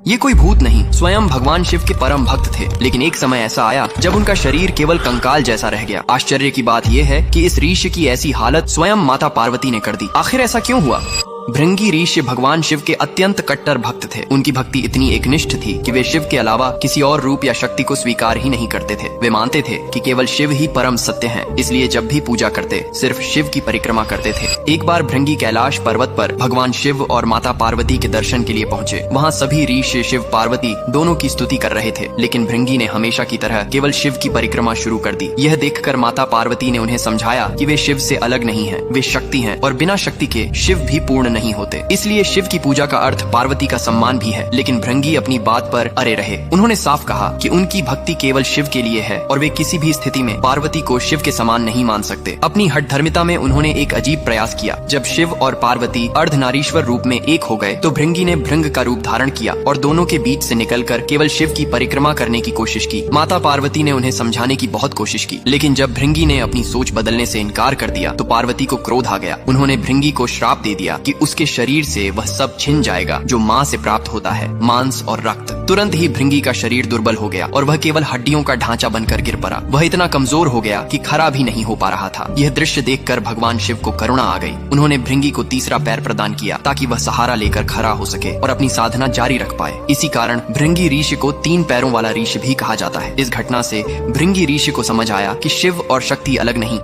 ये कोई भूत नहीं, स्वयं भगवान शिव के परम भक्त थे। लेकिन एक समय ऐसा आया जब उनका शरीर केवल कंकाल जैसा रह गया। आश्चर्य की बात यह है कि इस ऋषि की ऐसी हालत स्वयं माता पार्वती ने कर दी। आखिर ऐसा क्यों हुआ? भृंगी ऋषि भगवान शिव के अत्यंत कट्टर भक्त थे। उनकी भक्ति इतनी एकनिष्ठ थी कि वे शिव के अलावा किसी और रूप या शक्ति को स्वीकार ही नहीं करते थे। वे मानते थे कि केवल शिव ही परम सत्य हैं, इसलिए जब भी पूजा करते सिर्फ शिव की परिक्रमा करते थे। एक बार भृंगी कैलाश पर्वत पर भगवान शिव और माता पार्वती के दर्शन के लिए पहुँचे। वहाँ सभी ऋषि शिव पार्वती दोनों की स्तुति कर रहे थे, लेकिन भृंगी ने हमेशा की तरह केवल शिव की परिक्रमा शुरू कर दी। यह देखकर माता पार्वती ने उन्हें समझाया कि वे शिव से अलग नहीं हैं, वे शक्ति हैं और बिना शक्ति के शिव भी पूर्ण नहीं होते। इसलिए शिव की पूजा का अर्थ पार्वती का सम्मान भी है। लेकिन भृंगी अपनी बात पर अड़े रहे। उन्होंने साफ कहा कि उनकी भक्ति केवल शिव के लिए है और वे किसी भी स्थिति में पार्वती को शिव के समान नहीं मान सकते। अपनी हठधर्मिता में उन्होंने एक अजीब प्रयास किया। जब शिव और पार्वती अर्धनारीश्वर रूप में एक हो गए तो भृंगी ने भृंग का रूप धारण किया और दोनों के बीच से निकलकर केवल शिव की परिक्रमा करने की कोशिश की। माता पार्वती ने उन्हें समझाने की बहुत कोशिश की, लेकिन जब भृंगी ने अपनी सोच बदलने से इनकार कर दिया तो पार्वती को क्रोध आ गया। उन्होंने भृंगी को श्राप दे दिया कि उसके शरीर से वह सब छिन जाएगा जो माँ से प्राप्त होता है, मांस और रक्त। तुरंत ही भृंगी का शरीर दुर्बल हो गया और वह केवल हड्डियों का ढांचा बनकर गिर पड़ा। वह इतना कमजोर हो गया कि खड़ा भी नहीं हो पा रहा था। यह दृश्य देखकर भगवान शिव को करुणा आ गई। उन्होंने भृंगी को तीसरा पैर प्रदान किया ताकि वह सहारा लेकर खड़ा हो सके और अपनी साधना जारी रख पाए। इसी कारण भृंगी ऋषि को 3 पैरों वाला ऋषि भी कहा जाता है। इस घटना से भृंगी ऋषि को समझ आया कि शिव और शक्ति अलग नहीं।